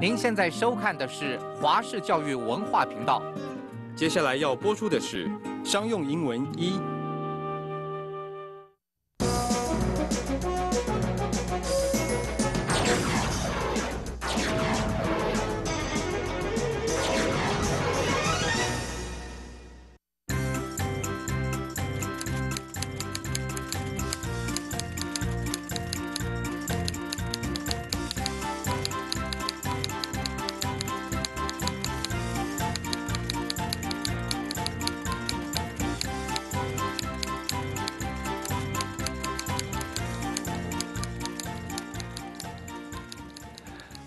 您现在收看的是华视教育文化频道。接下来要播出的是商用英文一。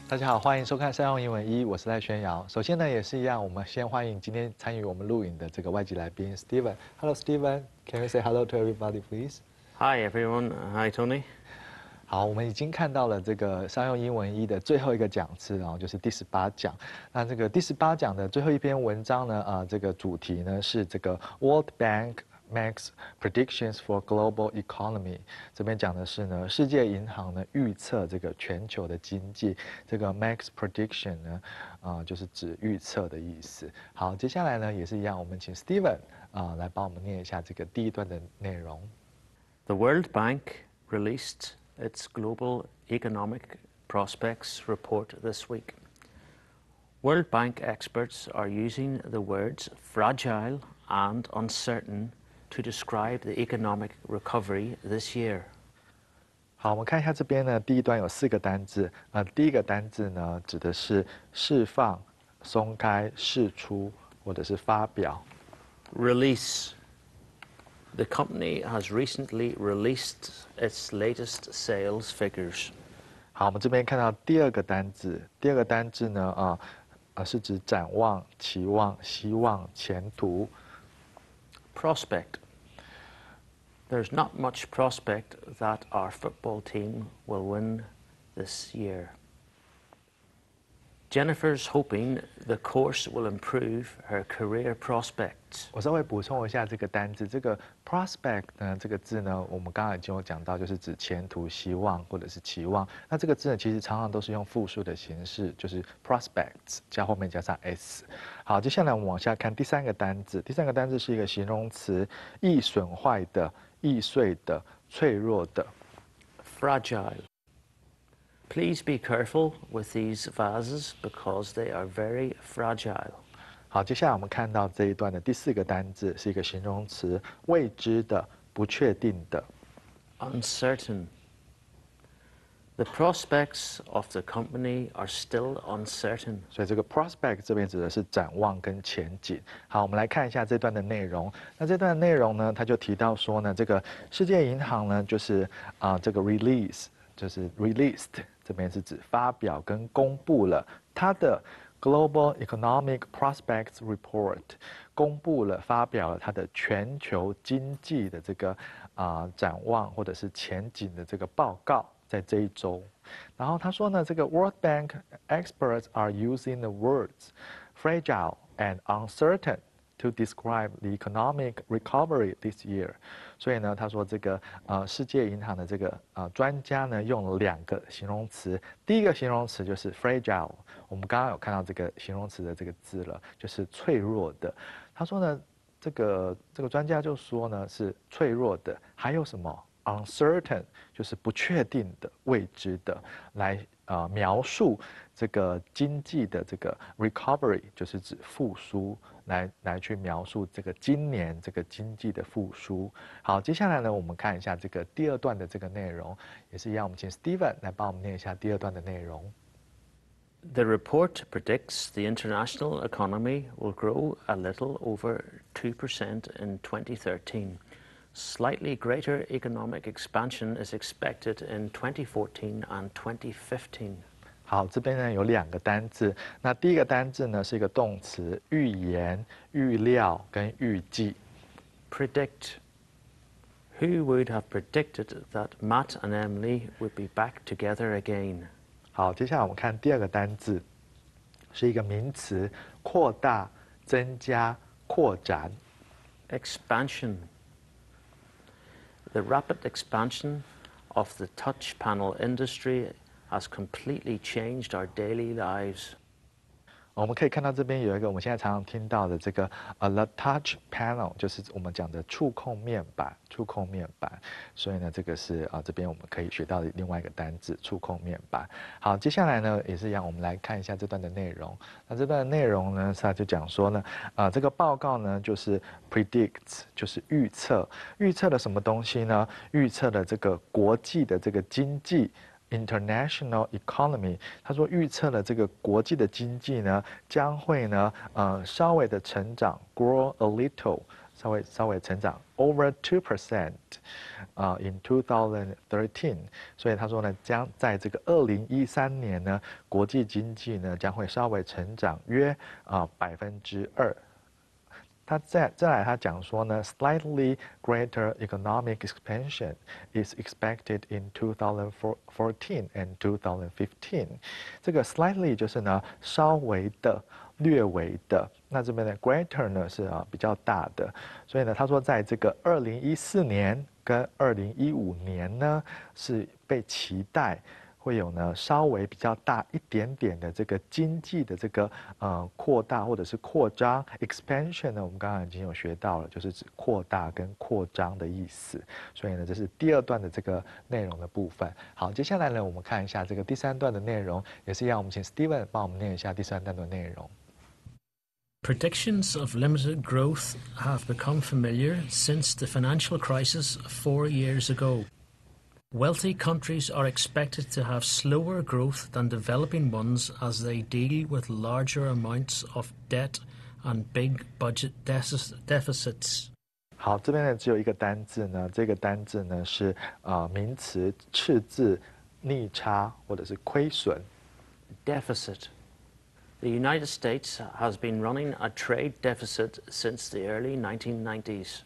大家好，欢迎收看商用英文一，我是赖宣尧。首先呢，也是一样，我们先欢迎今天参与我们录影的这个外籍来宾 Steven。Hello Steven，Can you say hello to everybody, please? Hi everyone. Hi Tony. 好，我们已经看到了这个商用英文一的最后一个讲次，然后就是第18讲。那这个第18讲的最后一篇文章呢，这个主题呢是这个 World Bank。Makes predictions for global economy。这边讲的是呢，世界银行呢预测这个全球的经济。这个 makes prediction 呢，就是指预测的意思。好，接下来呢也是一样，我们请 Steven 来帮我们念一下这个第一段的内容。The World Bank released its global economic prospects report this week. World Bank experts are using the words fragile and uncertain.To describe the economic recovery this year. 好，我们看一下这边呢，第一段有4个单字。第一个单字呢，指的是释放、松开、释出，或者是发表。Release. The company has recently released its latest sales figures. 好，我们这边看到第二个单字。第二个单字呢，是指展望、期望、希望、前途。Prospect. There's not much prospect that our football team will win this year. Jennifer's hoping the course will improve her career prospects. 我稍微补充一下这个单字，这个 prospect 呢，这个字呢，我们刚才已经有讲到，就是指前途、希望或者是期望。那这个字呢，其实常常都是用复数的形式，就是 prospects 后面加上 s。好，接下来我们往下看第3个单字。第3个单字是一个形容词，易损坏的、易碎的、脆弱的。Fragile.Please be careful with these vases because they are very fragile. 好，接下来我们看到这一段的第4个单字是一个形容词，未知的、不确定的。Uncertain. The prospects of the company are still uncertain. 所以这个 prospect 这边指的是展望跟前景。好，我们来看一下这段的内容。那这段的内容呢，他就提到说呢，这个世界银行呢，就是这个 release， 就是 released。这边是指发表跟公布了它的 Global Economic Prospects Report， 公布了发表了它的全球经济的这个展望或者是前景的这个报告，在这一周。然后他说呢，这个 World Bank experts are using the words fragile and uncertain.To describe the economic recovery this year， 所以呢，他说这个世界银行的这个专家呢，用了2个形容词。第一个形容词就是 fragile， 我们刚刚有看到这个形容词的这个字了，就是脆弱的。他说呢，这个专家就说呢是脆弱的，还有什么 uncertain， 就是不确定的、未知的，来描述这个经济的这个 recovery， 就是指复苏。来去描述这个今年这个经济的复苏。好，接下来呢，我们看一下这个第2段的这个内容，也是一样，我们请 Steven 来帮我们念一下第2段的内容。The report predicts the international economy will grow a little over 2% in 2013. Slightly greater economic expansion is expected in 2014 and 2015. 好，这边呢有2个单字。那第一个单字呢是一个动词，预言、预料跟预计。Predict. Who would have predicted that Matt and Emily would be back together again? 好，接下来我们看第2个单字，是一个名词，扩大、增加、扩展。Expansion. The rapid expansion of the touch panel industry has completely changed our daily lives. 我们可以看到这边有一个我们现在常常听到的这个the touch panel， 就是我们讲的触控面板，触控面板。所以呢，这个是这边我们可以学到的另外一个单字，触控面板。好，接下来呢也是一样，我们来看一下这段的内容。那这段的内容呢，它就讲说呢，这个报告呢就是 predicts， 就是预测，预测了什么东西呢？预测了这个国际的这个经济。International economy， 他说预测了这个国际的经济呢将会呢稍微的成长 grow a little， 稍微成长 over 2% in 2013， 所以他说呢将在这个2013年呢国际经济呢将会稍微成长约2%。他再来，他讲说呢 ，slightly greater economic expansion is expected in 2014 and 2015。这个 slightly 就是呢稍微的、略微的。那这边的 greater 呢是比较大的。所以呢，他说在这个2014年跟2015年呢是被期待。会有呢稍微比较大一点点的这个经济的这个扩大或者是扩张 expansion 呢，我们刚刚已经有学到了，就是指扩大跟扩张的意思。所以呢，这是第二段的这个内容的部分。好，接下来呢，我们看一下这个第三段的内容，也是一样，我们请 Steven 帮我们念一下第三段的内容。Predictions of limited growth have become familiar since the financial crisis 4 years ago. Wealthy countries are expected to have slower growth than developing ones as they deal with larger amounts of debt and big budget deficits. 好，这边呢只有一个单字呢，这个单字呢是名词赤字、逆差或者是亏损。Deficit. The United States has been running a trade deficit since the early 1990s.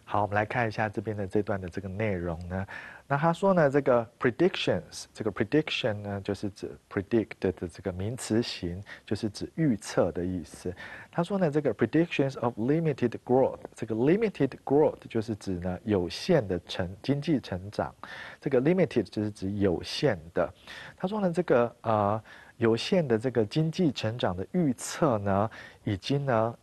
好，我们来看一下这边的这段的这个内容呢。那他说呢，这个 predictions， 这个 prediction 呢，就是指 predict 的这个名词形，就是指预测的意思。他说呢，这个 predictions of limited growth， 这个 limited growth 就是指呢有限的经济成长。这个 limited 就是指有限的。他说呢，这个有限的这个经济成长的预测呢，已经呢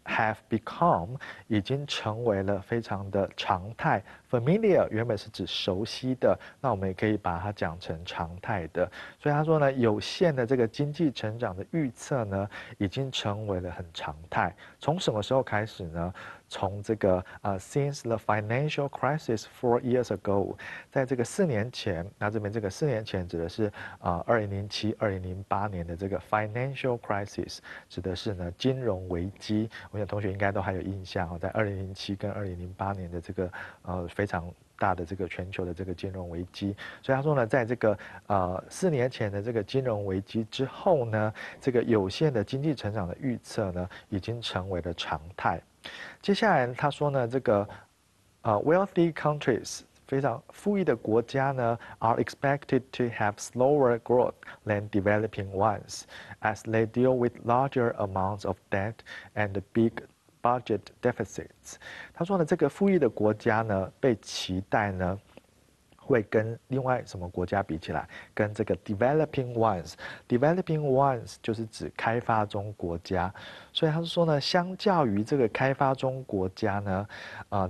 have become 已经成为了非常的常态 ，familiar 原本是指熟悉的，那我们也可以把它讲成常态的。所以他说呢，有限的这个经济成长的预测呢，已经成为了很常态。从什么时候开始呢？从这个since the financial crisis 4 years ago， 在这个4年前，那这边这个4年前指的是2007、2008年的这个 financial crisis， 指的是呢金融危机。我想同学应该都还有印象在2007跟2008年的这个非常大的这个全球的这个金融危机。所以他说呢，在这个4年前的这个金融危机之后呢，这个有限的经济成长的预测呢，已经成为了常态。接下来他说呢，这个wealthy countries 非常富裕的国家呢 are expected to have slower growth than developing ones as they deal with larger amounts of debt and big budget deficits。他说呢，这个富裕的国家呢，被期待呢会跟另外什么国家比起来？跟这个 developing ones 就是指开发中国家，所以他是说呢，相较于这个开发中国家呢，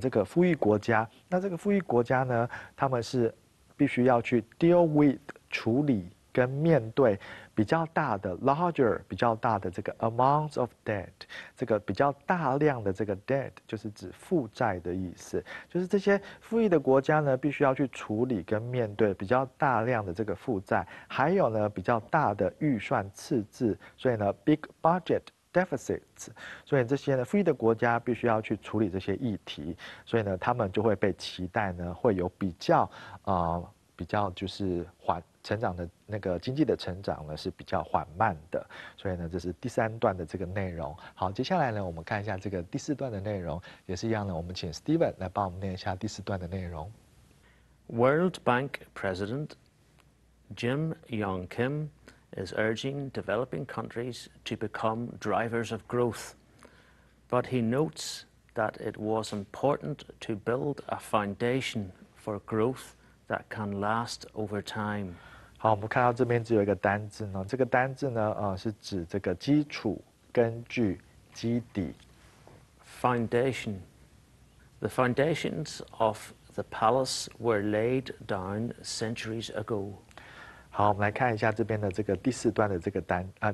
这个富裕国家，那这个富裕国家呢，他们是必须要去 deal with 处理跟面对比较大的 larger 比较大的这个 amounts of debt， 这个比较大量的这个 debt 就是指负债的意思，就是这些富裕的国家呢，必须要去处理跟面对比较大量的这个负债，还有呢比较大的预算赤字，所以呢 big budget deficits， 所以这些呢富裕的国家必须要去处理这些议题，所以呢他们就会被期待呢会有比较就是成长的那个经济的成长呢是比较缓慢的，所以呢这是第3段的这个内容。好，接下来呢我们看一下这个第4段的内容，也是一样的，我们请 Steven 来帮我们念一下第4段的内容。World Bank President Jim Yong Kim is urging developing countries to become drivers of growth, but he notes that it was important to build a foundation for growth that can last over time. 好，我们看到这边只有一个单字呢，这个单字呢，是指这个基础、根据、基底。Foundation. The foundations of the palace were laid down centuries ago. 好，我们来看一下这边的这个第四段的这个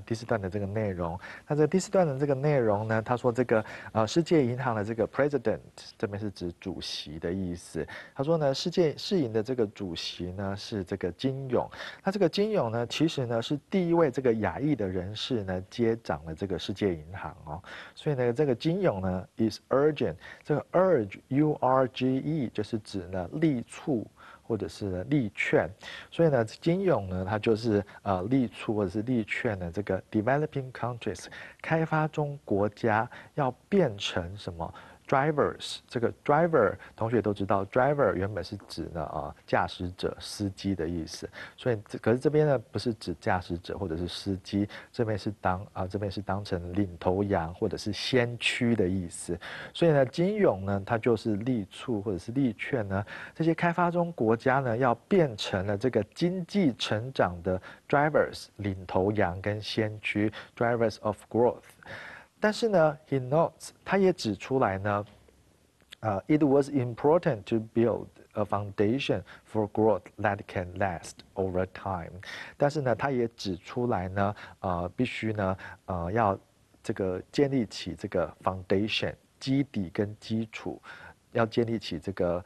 第四段的这个内容。那这个第四段的这个内容呢，他说这个世界银行的这个 president 这边是指主席的意思。他说呢，世银的这个主席呢是这个金勇。那这个金勇呢，其实呢是第一位这个亚裔的人士呢接掌了这个世界银行哦。所以呢，这个金勇呢 is urgent， 这个 urge U-R-G-E 就是指呢力促。或者是力劝，所以呢，金勇呢，它就是力促或者是力劝呢，这个 developing countries 开发中国家要变成什么 drivers？ 这个 driver 同学都知道 ，driver 原本是指呢驾驶者、司机的意思，所以可是这边呢不是指驾驶者或者是司机，这边是当成领头羊或者是先驱的意思，所以呢，金勇呢，它就是力促或者是力劝呢，这些开发中国家呢要变成了这个经济成长的 drivers 领头羊跟先驱 drivers of growth。但是呢 ，he notes 他也指出来呢，it was important to build a foundation for growth that can last over time。但是呢，他也指出来呢，必须呢，要这个建立起这个 foundation 基底跟基础。要建立起这个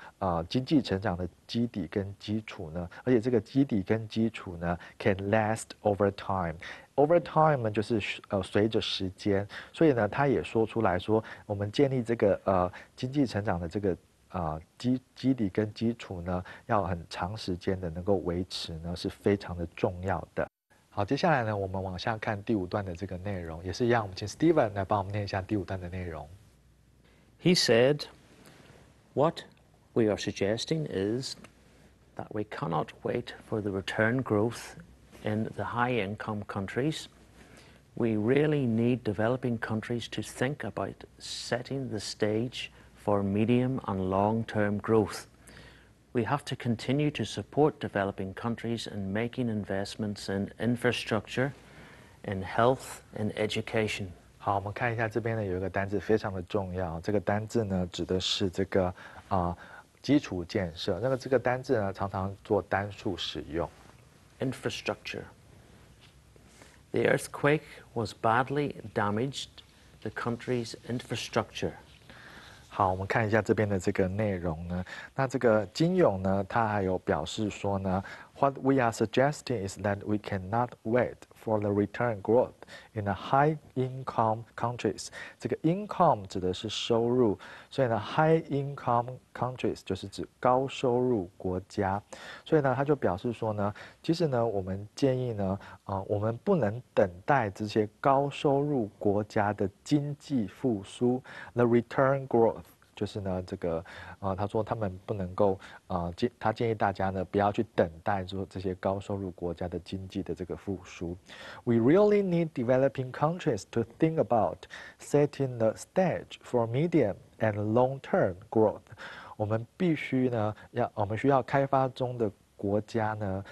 经济成长的基底跟基础呢，而且这个基底跟基础呢 can last over time。over time 呢就是随着时间，所以呢他也说出来说，我们建立这个经济成长的这个基底跟基础呢，要很长时间的能够维持呢，是非常的重要的。好，接下来呢我们往下看第五段的这个内容，也是一样，我们请 Steven 来帮我们念一下第五段的内容。He said,What we are suggesting is that we cannot wait for the return growth in the high-income countries. We really need developing countries to think about setting the stage for medium and long-term growth. We have to continue to support developing countries in making investments in infrastructure, in health, in education. 好，我们看一下这边呢有一个单字非常的重要，这个单字呢指的是这个基础建设。那么这个单字呢常常做单数使用。Infrastructure. The earthquake was badly damaged the country's infrastructure. 好，我们看一下这边的这个内容呢。那这个金勇呢，他还有表示说呢 ，What we are suggesting is that we cannot wait for the return growth in the high-income countries。这个 income 指的是收入，所以呢 ，high-income countries 就是指高收入国家。所以呢，他就表示说呢，其实呢，我们建议呢，我们不能等待这些高收入国家的经济复苏 ，the return growth。就是呢，这个他说他们不能够他建议大家呢不要去等待说这些高收入国家的经济的这个复苏。We really need developing countries to think about setting the stage for medium and long-term growth。我们必须呢我们需要开发中的国家呢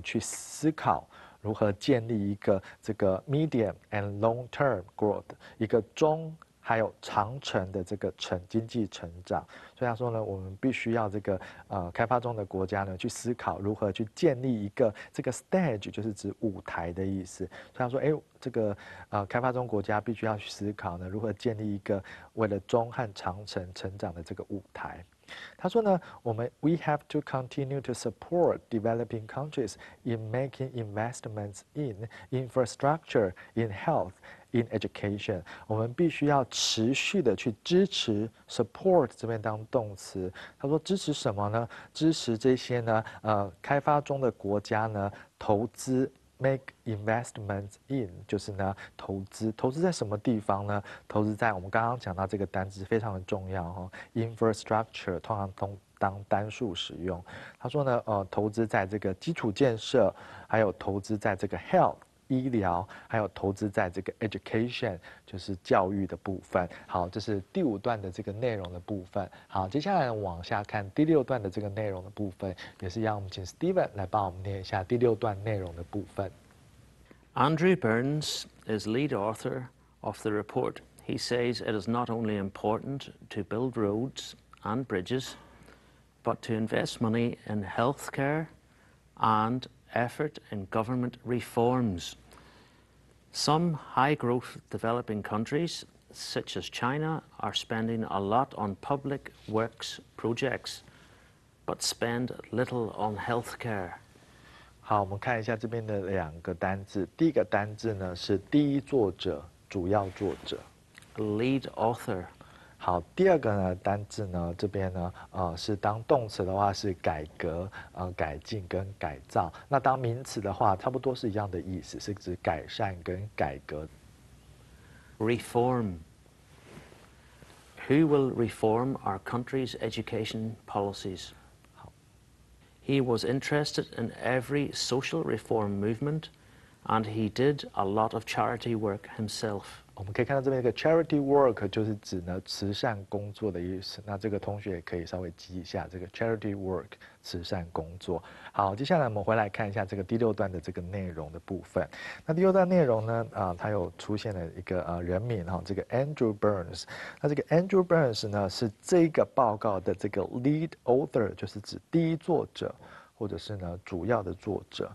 去思考如何建立一个这个 medium and long-term growth 一个中。还有长程的这个经济成长，所以他说呢，我们必须要这个开发中的国家呢去思考如何去建立一个这个 stage， 就是指舞台的意思。所以他说，这个开发中国家必须要去思考呢如何建立一个为了中和长程成长的这个舞台。他说呢，we have to continue to support developing countries in making investments in infrastructure, in health.In education， 我们必须要持续的去支持 support 这边当动词。他说支持什么呢？支持这些呢开发中的国家呢投资 make investments in 就是呢投资在什么地方呢？投资在我们刚刚讲到这个单词非常的重要infrastructure 通常当单数使用。他说呢投资在这个基础建设，还有投资在这个 health。医疗，还有投资在这个 education， 就是教育的部分。好，这是第5段的这个内容的部分。好，接下来往下看第6段的这个内容的部分，也是让我们请 Steven 来帮我们念一下第6段内容的部分。Andrew Burns is lead author of the report. He says it is not only important to build roads and bridges, but to invest money in healthcare and effort in government reforms. Some high-growth developing countries, such as China, are spending a lot on public works projects, but spend little on healthcare. 好，我们看一下这边的2个单字。第一个单字呢是第一作者、主要作者。Lead author. 好，第2个呢单字呢这边呢是当动词的话是改革、改进跟改造。那当名词的话，差不多是一样的意思，是指改善跟改革。Reform. Who will reform our country's education policies? He was interested in every social reform movement, and he did a lot of charity work himself. 我们可以看到这边一个 charity work 就是指呢慈善工作的意思。那这个同学也可以稍微记一下这个 charity work 慈善工作。好，接下来我们回来看一下这个第6段的这个内容的部分。那第6段内容呢，它有出现了一个人名哈，这个 Andrew Burns。那这个 Andrew Burns 呢是这个报告的这个 lead author， 就是指第一作者或者是呢主要的作者。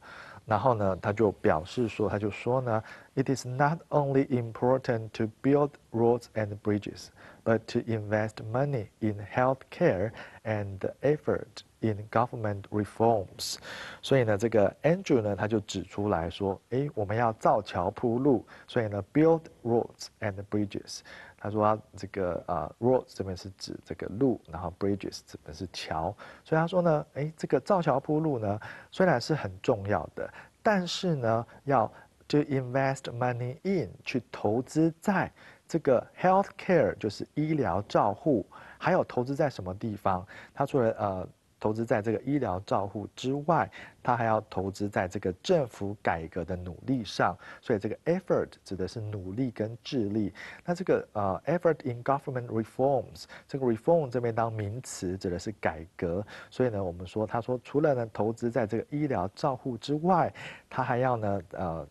然后呢，他就表示说，他就说呢 ，It is not only important to build roads and bridges, but to invest money in healthcare and effort in government reforms。所以呢，这个 Andrew 呢，他就指出来说，我们要造桥铺路，所以呢 ，build roads and bridges。他说这个roads 这边是指这个路，然后 bridges 这边是桥，所以他说呢，这个造桥铺路呢，虽然是很重要的，但是呢，要 to invest money in 去投资在这个 healthcare 就是医疗照护，还有投资在什么地方？他除了投资在这个医疗照护之外，他还要投资在这个政府改革的努力上，所以这个 effort 指的是努力跟致力。那这个effort in government reforms， 这个 reform 这边当名词指的是改革，所以呢，我们说他说除了呢投资在这个医疗照护之外，他还要呢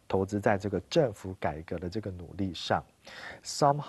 投资在这个政府改革的这个努力上。Some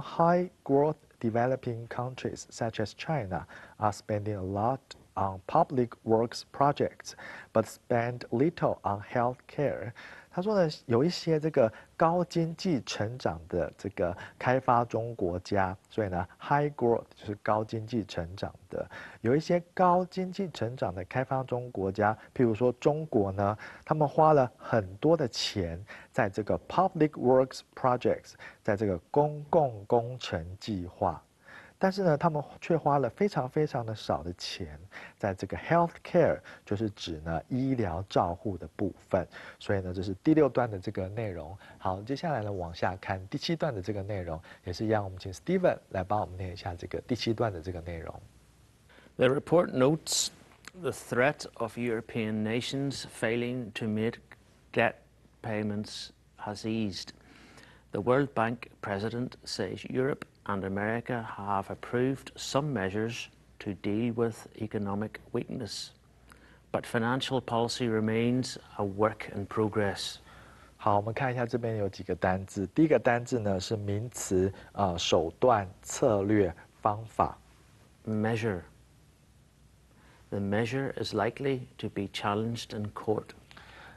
high growth developing countries such as China are spending a lot on public works projects, but spend little on healthcare. 他说呢，有一些这个高经济成长的这个开发中国家，所以呢 ，high growth 就是高经济成长的。有一些高经济成长的开发中国家，譬如说中国呢，他们花了很多的钱在这个 public works projects， 在这个公共工程计划。但是呢，他们却花了非常非常的少的钱在这个 healthcare， 就是指呢医疗照护的部分。所以呢，这是第6段的这个内容。好，接下来呢往下看第7段的这个内容，也是一样，我们请 Steven 来帮我们念一下这个第7段的这个内容。The report notes the threat of European nations failing to make debt payments has eased. The World Bank president says Europe and America have approved some measures to deal with economic weakness, but financial policy remains a work in progress. 好，我们看一下这边有几个单字。第一个单字呢是名词，手段、策略、方法。Measure. The measure is likely to be challenged in court.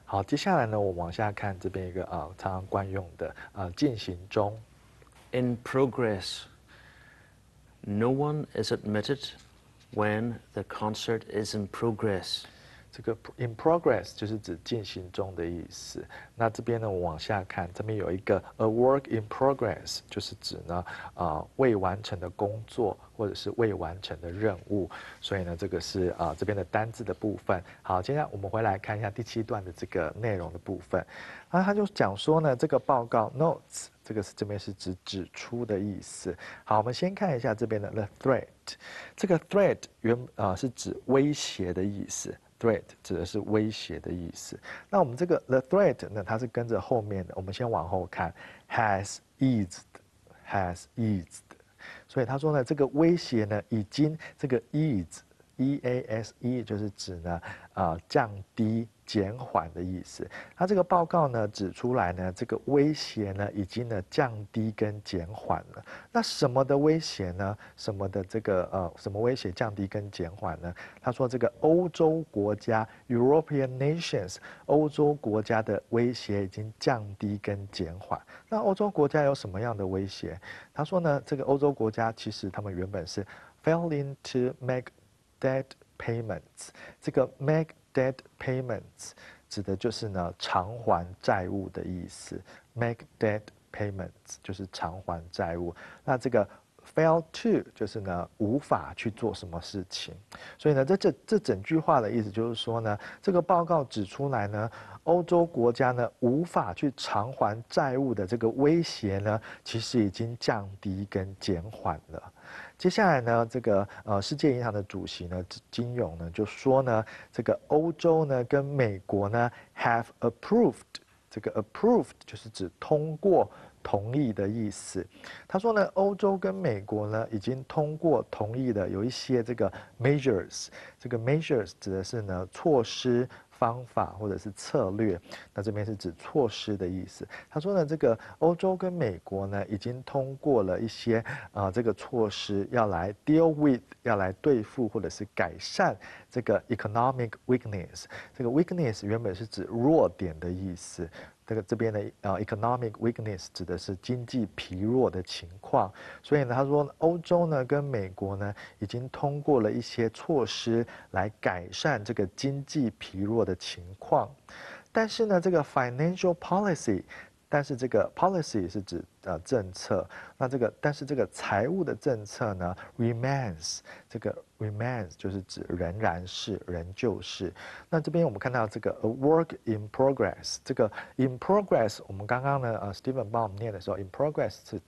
好，接下来呢，我往下看这边一个常常惯用的进行中。In progress. No one is admitted when the concert is in progress. 这个 in progress 就是指进行中的意思。那这边呢，我往下看，这边有一个 a work in progress， 就是指呢未完成的工作或者是未完成的任务。所以呢，这个是这边的单字的部分。好，接下来我们回来看一下第7段的这个内容的部分。那他就讲说呢，这个报告 notes， 这个是这边是指出的意思。好，我们先看一下这边的 the threat， 这个 threat 是指威胁的意思。threat 指的是威胁的意思。那我们这个 the threat 呢，它是跟着后面的，我们先往后看 has eased，所以他说呢，这个威胁呢已经这个 ease 就是指呢降低减缓的意思。他这个报告呢指出来呢，这个威胁呢已经呢降低跟减缓了。那什么的威胁呢？什么的这个什么威胁降低跟减缓呢？他说这个欧洲国家 European nations 欧洲国家的威胁已经降低跟减缓。那欧洲国家有什么样的威胁？他说呢，这个欧洲国家其实他们原本是 failing to make debt payments， 这个 make debt payments 指的就是呢偿还债务的意思 ，make debt payments 就是偿还债务。那这个 fail to 就是呢无法去做什么事情，所以呢这整句话的意思就是说呢，这个报告指出来呢，欧洲国家呢无法去偿还债务的这个威胁呢，其实已经降低跟减缓了。接下来呢，这个世界银行的主席呢金融呢就说呢，这个欧洲呢跟美国呢 have approved， 这个 approved 就是指通过。同意的意思，他说呢，欧洲跟美国呢已经通过同意的有一些这个 measures， 这个 measures 指的是呢措施、方法或者是策略，那这边是指措施的意思。他说呢，这个欧洲跟美国呢已经通过了一些这个措施，要来 deal with， 要来对付或者是改善这个 economic weakness。这个 weakness 原本是指弱点的意思。这边的economic weakness 指的是经济疲弱的情况，所以呢，他说欧洲呢跟美国呢已经通过了一些措施来改善这个经济疲弱的情况，但是呢，这个 financial policy。但是这个 policy 是指政策，那但是这个财务的政策呢 remains， 这个 remains 就是指仍然是，仍旧是。那这边我们看到这个 a work in progress， 这个 in progress， 我们刚刚呢Steven 帮我们念的时候 in progress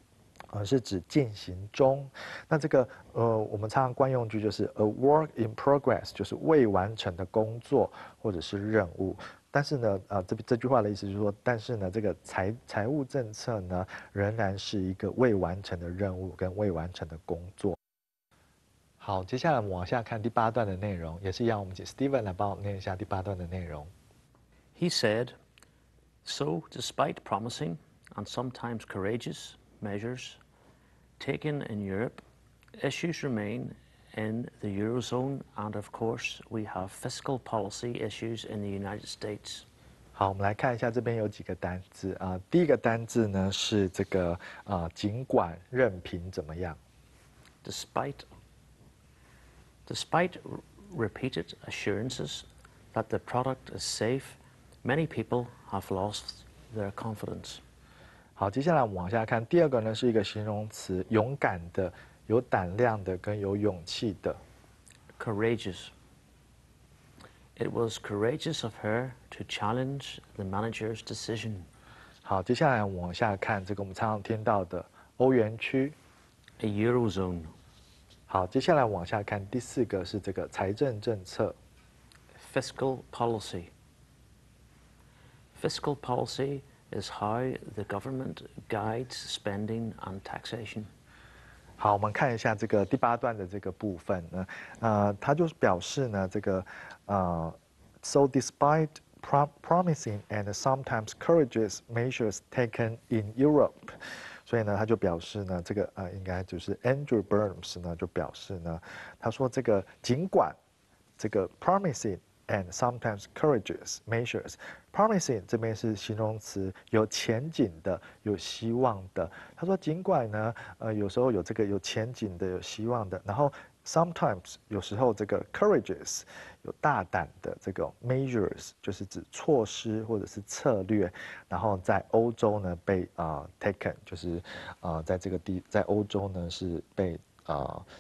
是指进行中。那这个我们常常惯用句就是 a work in progress， 就是未完成的工作或者是任务。但是呢，这句话的意思就是说，但是呢，这个财务政策呢，仍然是一个未完成的任务跟未完成的工作。好，接下来我们往下看第8段的内容，也是一样，我们请 Steven 来帮我们念一下第8段的内容。He said, "So, despite promising and sometimes courageous measures taken in Europe, issues remain in the Eurozone, and of course, we have fiscal policy issues in the United States." 好，我们来看一下这边有几个单字第一个单字呢是这个尽管、任凭怎么样。Despite repeated assurances that the product is safe, many people have lost their confidence. 好，接下来我们往下看，第二个呢是一个形容词，勇敢的、有胆量的跟有勇气的。Courageous. It was courageous of her to challenge the manager's decision. 好，接下来我们往下看这个我们常常听到的欧元区。A Eurozone. 好，接下来往下看，第4个是这个财政政策。Fiscal policy. Fiscal policy is how the government guides spending and taxation. 好，我们看一下这个第8段的这个部分呢，它就表示呢，这个so despite promising and sometimes courageous measures taken in Europe， 所以呢，他就表示呢，这个应该就是 Andrew Burns 呢就表示呢，他说这个尽管这个 promising and sometimes courageous measures。promising 这边是形容词，有前景的，有希望的。他说尽管呢，有时候有这个有前景的，有希望的，然后 sometimes 有时候这个 courageous 有大胆的这个 measures 就是指措施或者是策略，然后在欧洲呢被taken 就是在欧洲呢是被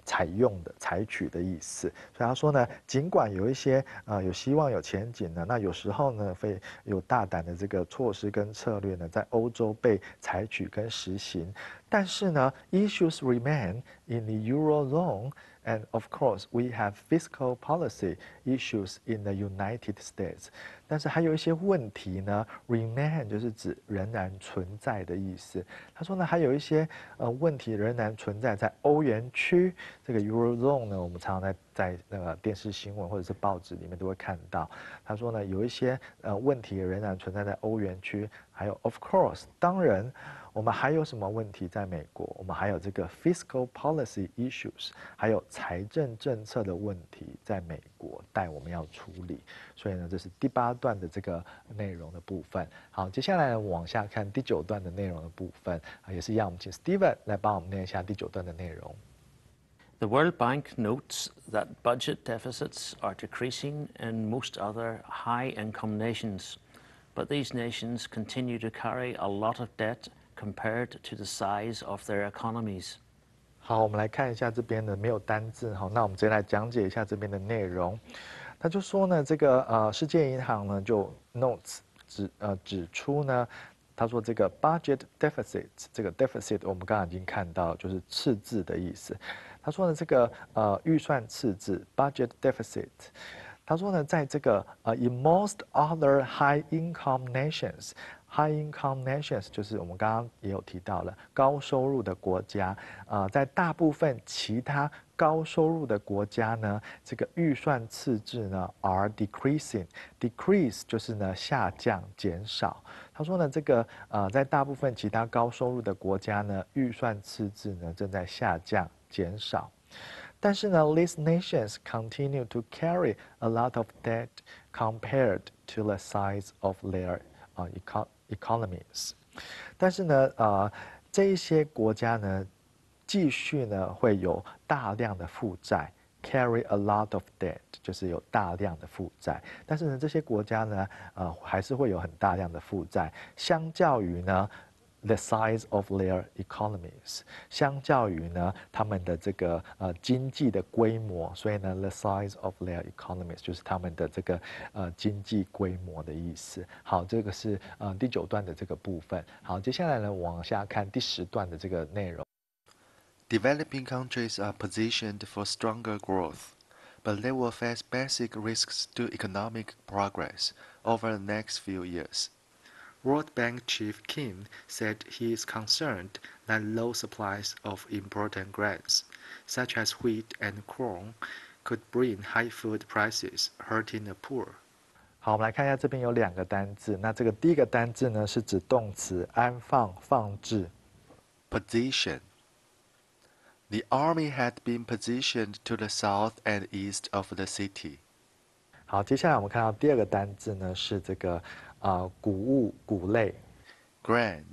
采用的、采取的意思。所以他说呢，尽管有一些有希望、有前景的，那有时候呢，会有大胆的这个措施跟策略呢，在欧洲被采取跟实行。但是呢 ，issues remain in the Eurozone， And of course, we have fiscal policy issues in the United States. 但是还有一些问题呢 ，remain 就是指仍然存在的意思。他说呢，还有一些问题仍然存在在欧元区这个 Eurozone 呢，我们常常在那个电视新闻或者是报纸里面都会看到。他说呢，有一些问题仍然存在在欧元区。还有 of course， 当然。我们还有什么问题在美国？我们还有这个 fiscal policy issues， 还有财政政策的问题在美国待我们要处理。所以呢，这是第8段的这个内容的部分。好，接下来往下看第9段的内容的部分也是一样，我们请 Steven 来帮我们念一下第9段的内容。The World Bank notes that budget deficits are decreasing in most other high-income nations, but these nations continue to carry a lot of debt compared to the size of their economies. 好，我们来看一下这边的没有单字，好，那我们直接来讲解一下这边的内容。他就说呢，这个世界银行呢就 notes 指出呢，他说这个 budget deficit， 这个 deficit 我们刚刚已经看到就是赤字的意思。他说呢，这个预算赤字 budget deficit。他说呢，在这个in most other high income nations。High income nations 就是我们刚刚也有提到了高收入的国家，在大部分其他高收入的国家呢，这个预算赤字呢 are decreasing，decrease 就是呢下降减少。他说呢，这个在大部分其他高收入的国家呢，预算赤字呢正在下降减少。但是呢 these nations continue to carry a lot of debt compared to the size of their economies， 但是呢，这一些国家呢，继续呢会有大量的负债 ，carry a lot of debt， 就是有大量的负债。但是呢，这些国家呢，还是会有很大量的负债，相较于呢。The size of their economies， 相较于呢他们的这个经济的规模，所以呢 the size of their economies 就是他们的这个经济规模的意思。好，这个是第9段的这个部分。好，接下来呢往下看第10段的这个内容。Developing countries are positioned for stronger growth, but they will face basic risks to economic progress over the next few years.World Bank Chief Kim said he is concerned that low supplies of important grains, such as wheat and corn, could bring high food prices, hurting the poor. 好，我们来看一下这边有2个单字。那这个第一个单字呢是指动词安放、放置。Position. The army had been positioned to the south and east of the city. 好，接下来我们看到第2个单字呢是这个谷物、谷类。Grain.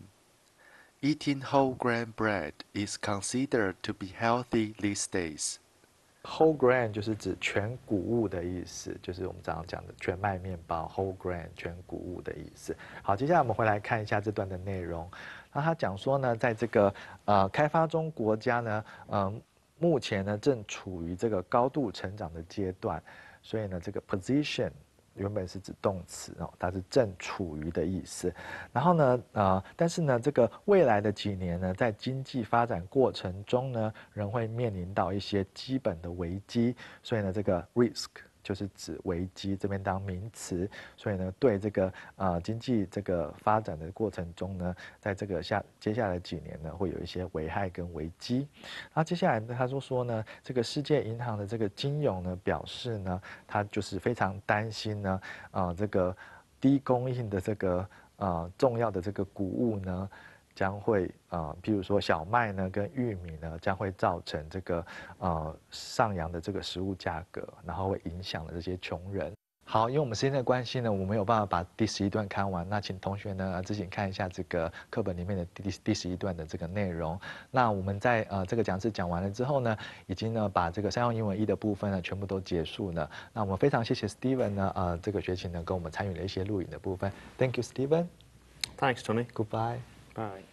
Eating whole grain bread is considered to be healthy these days. Whole grain 就是指全谷物的意思，就是我们常常讲的全麦面包 whole grain 全谷物的意思。好，接下来我们回来看一下这段的内容。那他讲说呢，在这个开发中国家呢，目前呢正处于这个高度成长的阶段，所以呢这个 position。原本是指动词哦，它是正处于的意思。然后呢，但是呢，这个未来的几年呢，在经济发展过程中呢，仍会面临到一些基本的危机。所以呢，这个 risk 就是指危机，这边当名词。所以呢，对这个经济这个发展的过程中呢，在这个接下来几年呢，会有一些危害跟危机。那接下来呢，他说呢，这个世界银行的这个金融呢表示呢，他就是非常担心呢，这个低供应的这个重要的这个谷物呢。将会譬如说小麦呢跟玉米呢，将会造成这个上扬的这个食物价格，然后会影响了这些穷人。好，因为我们时间的关系呢，我没有办法把第11段看完，那请同学呢自行看一下这个课本里面的第11段的这个内容。那我们在这个讲师讲完了之后呢，已经呢把这个商用英文1的部分呢全部都结束了。那我们非常谢谢 Steven 呢这个学期呢跟我们参与了一些录影的部分。Thank you, Steven. Thanks, Tony. Goodbye. Bye.